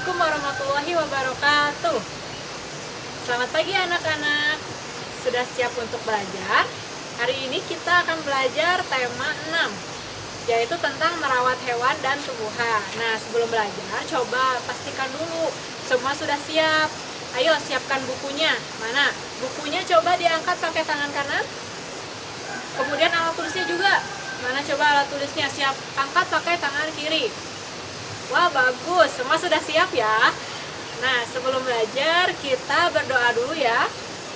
Assalamualaikum warahmatullahi wabarakatuh. Selamat pagi anak-anak. Sudah siap untuk belajar? Hari ini kita akan belajar tema 6, yaitu tentang merawat hewan dan tumbuhan. Nah, sebelum belajar, coba pastikan dulu semua sudah siap. Ayo, siapkan bukunya. Mana? Bukunya coba diangkat pakai tangan kanan. Kemudian alat tulisnya juga. Mana coba alat tulisnya? Siap angkat pakai tangan kiri. Wah, bagus. Semua sudah siap ya. Nah, sebelum belajar, kita berdoa dulu ya.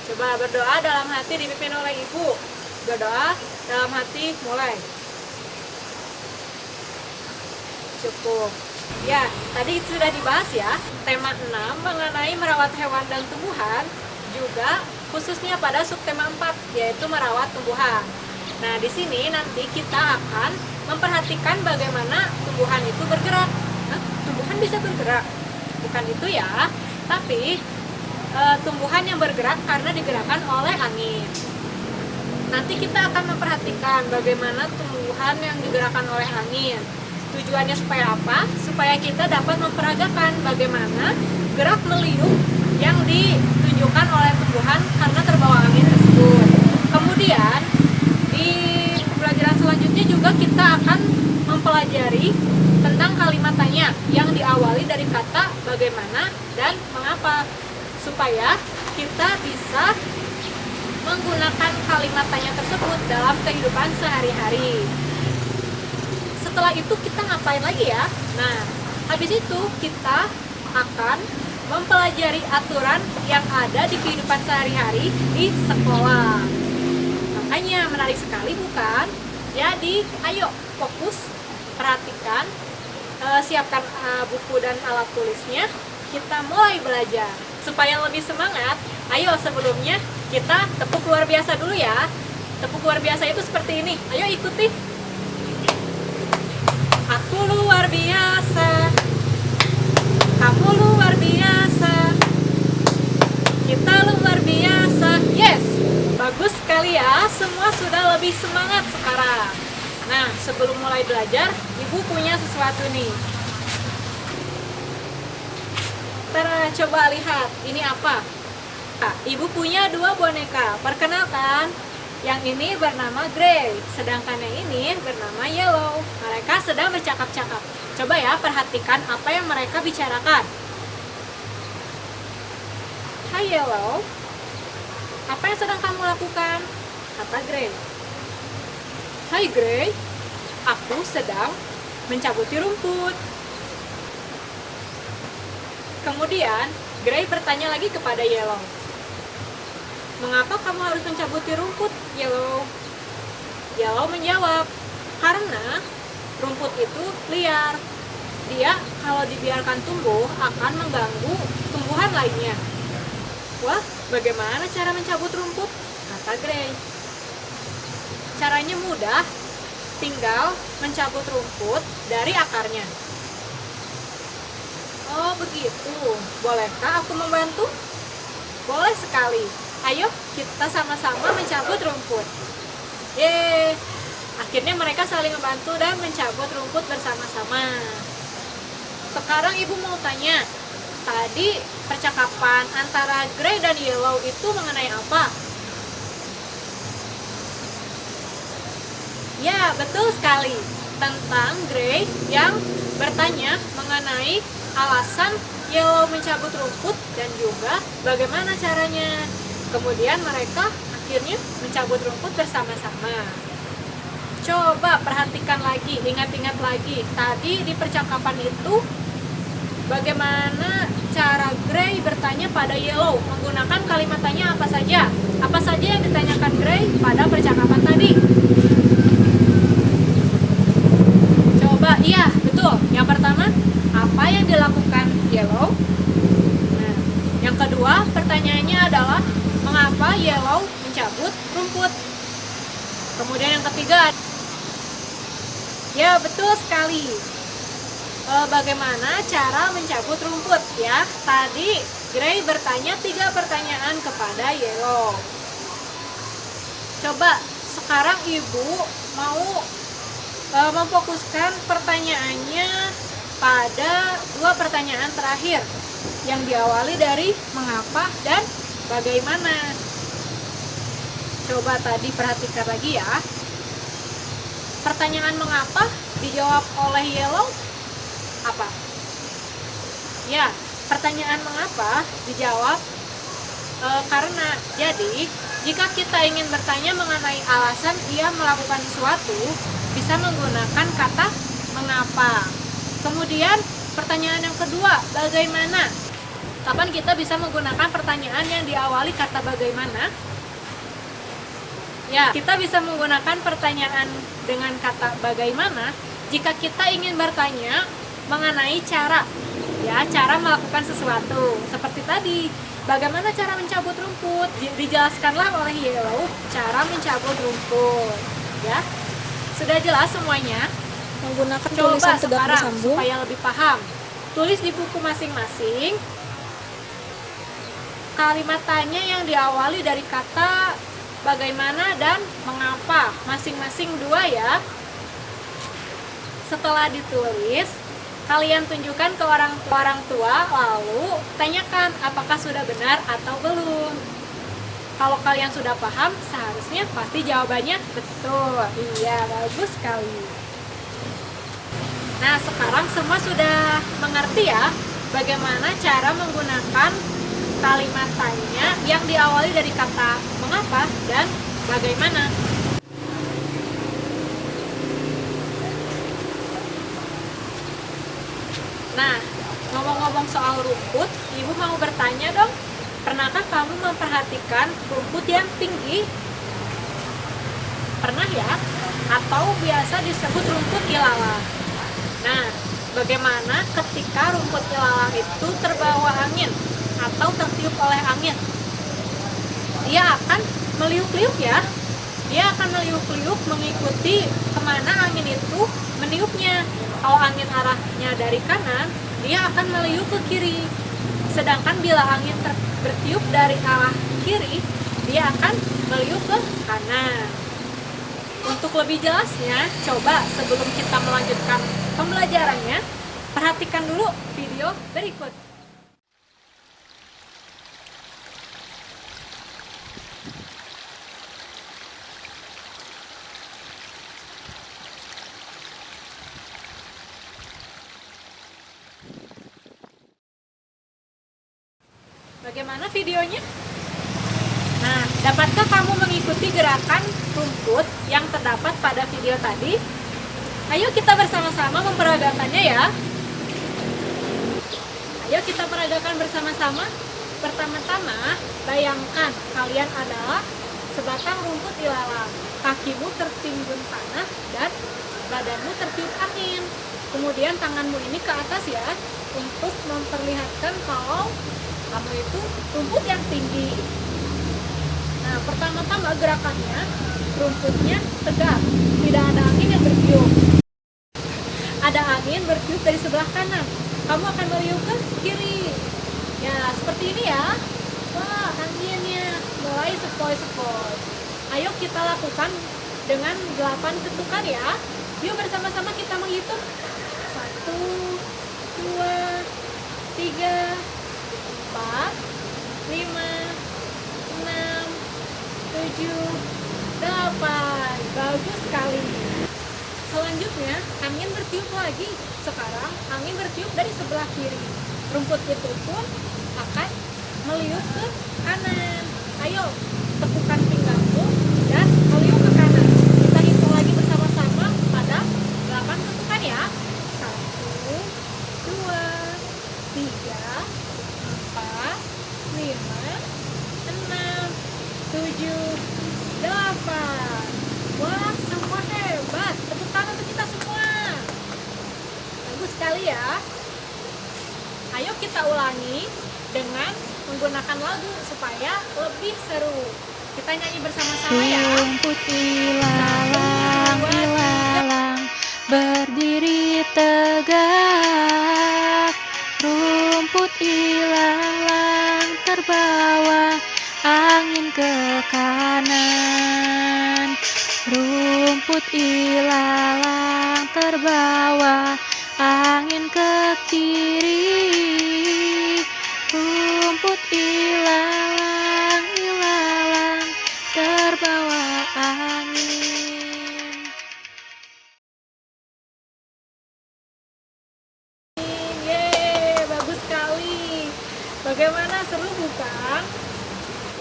Coba berdoa dalam hati dipimpin oleh ibu. Berdoa dalam hati, mulai. Cukup. Ya, tadi sudah dibahas ya. Tema 6 mengenai merawat hewan dan tumbuhan. Juga khususnya pada subtema 4, yaitu merawat tumbuhan. Nah, di sini nanti kita akan memperhatikan bagaimana tumbuhan itu bergerak. Tumbuhan bisa bergerak, bukan itu ya, tapi tumbuhan yang bergerak karena digerakkan oleh angin. Nanti kita akan memperhatikan bagaimana tumbuhan yang digerakkan oleh angin. Tujuannya supaya apa? Supaya kita dapat memperagakan bagaimana gerak meliuk yang ditunjukkan oleh tumbuhan karena terbawa angin tersebut. Kemudian di pelajaran selanjutnya juga kita akan mempelajari tentang kalimat tanya yang diawali dari kata bagaimana dan mengapa, supaya kita bisa menggunakan kalimat tanya tersebut dalam kehidupan sehari-hari. Setelah itu kita ngapain lagi ya? Nah, habis itu kita akan mempelajari aturan yang ada di kehidupan sehari-hari di sekolah. Makanya menarik sekali bukan? Jadi ayo fokus, perhatikan, siapkan buku dan alat tulisnya. Kita mulai belajar. Supaya lebih semangat, ayo sebelumnya kita tepuk luar biasa dulu ya. Tepuk luar biasa itu seperti ini. Ayo ikuti. Aku luar biasa. Kamu luar biasa. Kita luar biasa. Yes, bagus sekali ya. Semua sudah lebih semangat sekarang. Nah, sebelum mulai belajar, ibu punya sesuatu nih. Tara, coba lihat, ini apa? Ibu punya 2 boneka. Perkenalkan, yang ini bernama Grey, sedangkan yang ini bernama Yellow. Mereka sedang bercakap-cakap. Coba ya, perhatikan apa yang mereka bicarakan. Hai Yellow, apa yang sedang kamu lakukan? Kata Grey. Hai Grey, aku sedang mencabuti rumput. Kemudian Grey bertanya lagi kepada Yellow. Mengapa kamu harus mencabuti rumput, Yellow? Yellow menjawab, karena rumput itu liar. Dia kalau dibiarkan tumbuh akan mengganggu tumbuhan lainnya. Wah, bagaimana cara mencabut rumput? Kata Grey. Caranya mudah, tinggal mencabut rumput dari akarnya. Oh begitu, bolehkah aku membantu? Boleh sekali, ayo kita sama-sama mencabut rumput. Yeay, akhirnya mereka saling membantu dan mencabut rumput bersama-sama. Sekarang ibu mau tanya, tadi percakapan antara Grey dan Yellow itu mengenai apa? Ya, betul sekali. Tentang Grey yang bertanya mengenai alasan Yellow mencabut rumput dan juga bagaimana caranya. Kemudian mereka akhirnya mencabut rumput bersama-sama. Coba perhatikan lagi, ingat-ingat lagi. Tadi di percakapan itu bagaimana cara Grey bertanya pada Yellow menggunakan kalimat tanya apa saja? Apa saja yang ditanyakan Grey pada percakapan tadi? Iya, betul. Yang pertama, apa yang dilakukan Yellow? Nah, yang kedua, pertanyaannya adalah mengapa Yellow mencabut rumput? Kemudian yang ketiga, ya betul sekali. Bagaimana cara mencabut rumput ya? Tadi Grey bertanya 3 pertanyaan kepada Yellow. Coba sekarang ibu mau memfokuskan pertanyaannya pada dua pertanyaan terakhir yang diawali dari mengapa dan bagaimana. Coba tadi perhatikan lagi ya. Pertanyaan mengapa dijawab oleh Yellow apa? Ya, pertanyaan mengapa dijawab karena. Jadi, jika kita ingin bertanya mengenai alasan ia melakukan sesuatu, bisa menggunakan kata mengapa. Kemudian, pertanyaan yang kedua, bagaimana? Kapan kita bisa menggunakan pertanyaan yang diawali kata bagaimana? Ya, kita bisa menggunakan pertanyaan dengan kata bagaimana jika kita ingin bertanya mengenai cara. Ya, cara melakukan sesuatu. Seperti tadi, bagaimana cara mencabut rumput? Dijelaskanlah oleh Yellow cara mencabut rumput. Ya, sudah jelas semuanya? Menggunakan Coba tulisan tegak sekarang bersambung. supaya lebih paham. Tulis di buku masing-masing kalimat tanya yang diawali dari kata bagaimana dan mengapa, masing-masing dua ya. Setelah ditulis, kalian tunjukkan ke orang tua, lalu tanyakan apakah sudah benar atau belum. Kalau kalian sudah paham, seharusnya pasti jawabannya betul. Iya, bagus sekali. Nah, sekarang semua sudah mengerti ya bagaimana cara menggunakan kalimat tanya yang diawali dari kata mengapa dan bagaimana. Nah, ngomong-ngomong soal rumput, Ibu mau bertanya dong, pernahkah kamu memperhatikan rumput yang tinggi? Pernah ya? Atau biasa disebut rumput ilalang. Nah, bagaimana ketika rumput ilalang itu terbawa angin atau tertiup oleh angin? Dia akan meliuk-liuk ya. Dia akan meliuk-liuk mengikuti kemana angin itu meniupnya. Kalau angin arahnya dari kanan, dia akan meliuk ke kiri. Sedangkan bila angin bertiup dari arah kiri, dia akan meliuk ke kanan. Untuk lebih jelasnya, coba sebelum kita melanjutkan pembelajarannya, perhatikan dulu video berikut. Bagaimana videonya? Nah, dapatkah kamu mengikuti gerakan rumput yang terdapat pada video tadi? Ayo kita bersama-sama memperagakannya ya. Ayo kita peragakan bersama-sama. Pertama-tama, bayangkan kalian adalah sebatang rumput ilalang. Kakimu tertimbun tanah dan badanmu tertiup angin. Kemudian tanganmu ini ke atas ya, untuk memperlihatkan kalau kamu itu rumput yang tinggi. Nah, pertama-tama gerakannya, rumputnya tegak, tidak ada angin yang bertiup. Ada angin bertiup dari sebelah kanan, kamu akan meliuk ke kiri. Ya, seperti ini ya. Wah, anginnya mulai sepoi-sepoi. Ayo kita lakukan dengan 8 ketukan ya. Yuk bersama-sama kita menghitung. 1, 2, 3, 4, 5, 6, 7, 8. Bagus sekali. Selanjutnya, angin bertiup lagi. Sekarang angin bertiup dari sebelah kiri. Rumput itu pun akan meliuk ke kanan. Ayo, tekukan pinggangmu dan meliuk ke kanan. Kita hitung lagi bersama-sama pada 8 ketukan ya. 1, 2, 3, 4, 5, 6, 7, 8. Wah, semua hebat. Tepuk tangan untuk kita semua. Bagus sekali ya. Ayo kita ulangi dengan menggunakan lagu supaya lebih seru. Kita nyanyi bersama-sama ya. Rumput ilalang, ilalang, berdiri tegak. Rumput ilalang terbawa angin ke kanan. Rumput ilalang terbawa angin angin ke kiri, rumput ilalang, ilalang, terbawa angin. Yeay, bagus sekali. Bagaimana, seru bukan?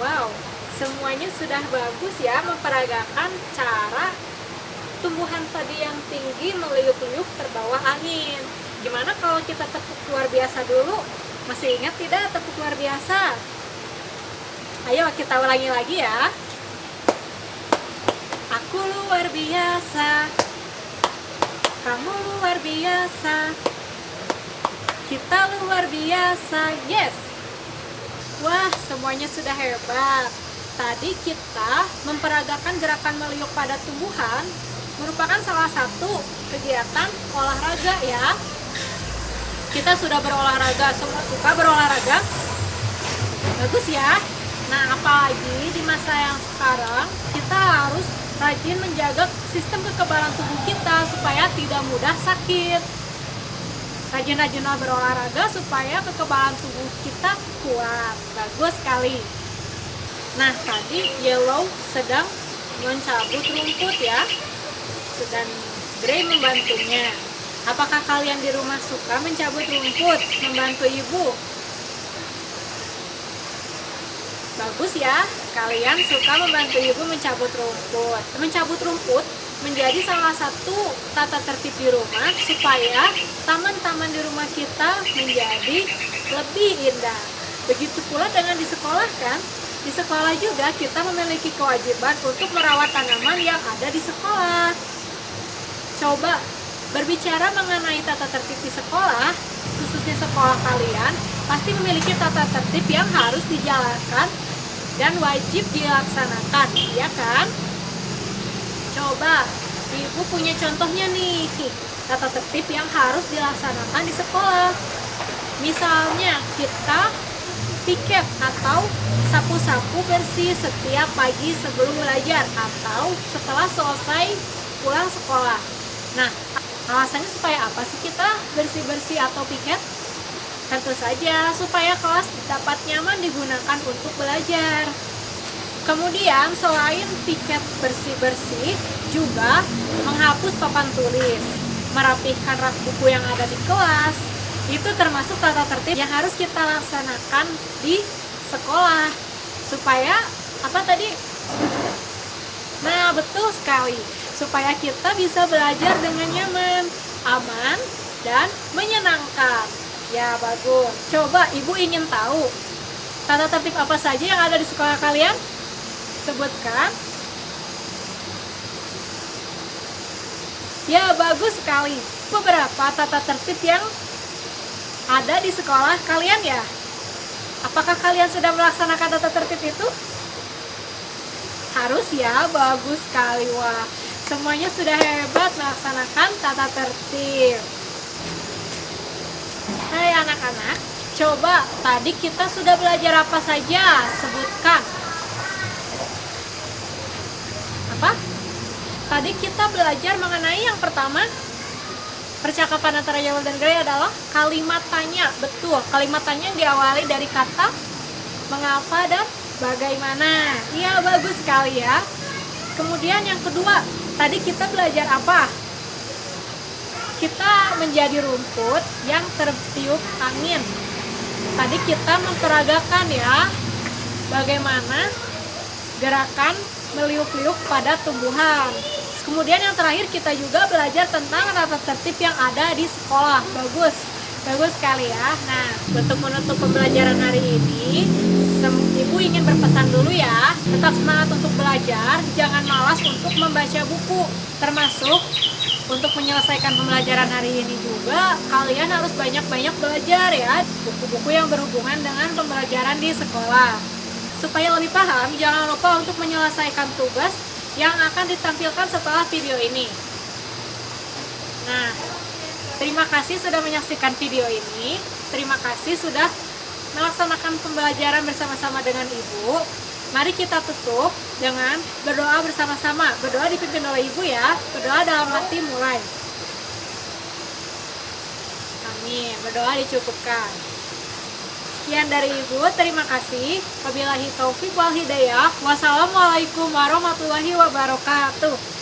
Wow, semuanya sudah bagus ya, memperagakan cara tumbuhan tadi yang tinggi meliuk-liuk terbawa angin. Gimana kalau kita tepuk luar biasa dulu? Masih ingat tidak tepuk luar biasa? Ayo kita ulangi lagi ya. Aku luar biasa, kamu luar biasa, kita luar biasa, yes! Wah, semuanya sudah hebat. Tadi kita memperagakan gerakan meliuk pada tumbuhan merupakan salah satu kegiatan olahraga ya. Kita sudah berolahraga, semua suka berolahraga? Bagus ya. Nah, apalagi di masa yang sekarang kita harus rajin menjaga sistem kekebalan tubuh kita supaya tidak mudah sakit. Rajin-rajinlah berolahraga supaya kekebalan tubuh kita kuat. Bagus sekali. Nah, tadi Yellow sedang mencabut rumput ya, dan Grey membantunya. Apakah kalian di rumah suka mencabut rumput, membantu ibu? Bagus ya, kalian suka membantu ibu mencabut rumput. Mencabut rumput menjadi salah satu tata tertib di rumah supaya taman-taman di rumah kita menjadi lebih indah. Begitu pula dengan di sekolah kan? Di sekolah juga kita memiliki kewajiban untuk merawat tanaman yang ada di sekolah. Coba berbicara mengenai tata tertib di sekolah, khususnya sekolah kalian, pasti memiliki tata tertib yang harus dijalankan dan wajib dilaksanakan, ya kan? Coba, ibu punya contohnya nih, tata tertib yang harus dilaksanakan di sekolah. Misalnya, kita piket atau sapu-sapu bersih setiap pagi sebelum belajar atau setelah selesai pulang sekolah. Nah, alasannya supaya apa sih kita bersih-bersih atau piket? Tentu saja supaya kelas dapat nyaman digunakan untuk belajar. Kemudian selain piket bersih-bersih, juga menghapus papan tulis, merapihkan rak buku yang ada di kelas. Itu termasuk tata tertib yang harus kita laksanakan di sekolah. Supaya apa tadi? Nah, betul sekali. Supaya kita bisa belajar dengan nyaman, aman, dan menyenangkan. Ya, bagus. Coba ibu ingin tahu tata tertib apa saja yang ada di sekolah kalian? Sebutkan. Ya, bagus sekali. Beberapa tata tertib yang ada di sekolah kalian ya. Apakah kalian sudah melaksanakan tata tertib itu? Harus ya, bagus sekali. Wah, semuanya sudah hebat melaksanakan tata tertib. Hai anak-anak, coba tadi kita sudah belajar apa saja? Sebutkan. Apa? Tadi kita belajar mengenai yang pertama, percakapan antara Yellow dan Grey adalah kalimat tanya. Betul, kalimat tanya yang diawali dari kata mengapa dan bagaimana. Iya, bagus sekali ya. Kemudian yang kedua, tadi kita belajar apa? Kita menjadi rumput yang tertiup angin. Tadi kita memperagakan ya, bagaimana gerakan meliuk-liuk pada tumbuhan. Kemudian yang terakhir kita juga belajar tentang tata tertib yang ada di sekolah. Bagus, bagus sekali ya. Nah, untuk menutup pembelajaran hari ini, ibu ingin berpesan dulu ya, tetap semangat untuk belajar, jangan malas untuk membaca buku. Termasuk untuk menyelesaikan pembelajaran hari ini juga, kalian harus banyak-banyak belajar ya, buku-buku yang berhubungan dengan pembelajaran di sekolah. Supaya lebih paham, jangan lupa untuk menyelesaikan tugas yang akan ditampilkan setelah video ini. Nah, terima kasih sudah menyaksikan video ini. Terima kasih sudah melaksanakan pembelajaran bersama-sama dengan ibu. Mari kita tutup dengan berdoa bersama-sama. Berdoa dipimpin oleh ibu ya. Berdoa dalam hati mulai. Nih, berdoa dicukupkan. Sekian dari Ibu, terima kasih. Wabillahi taufik wal hidayah. Wassalamualaikum warahmatullahi wabarakatuh.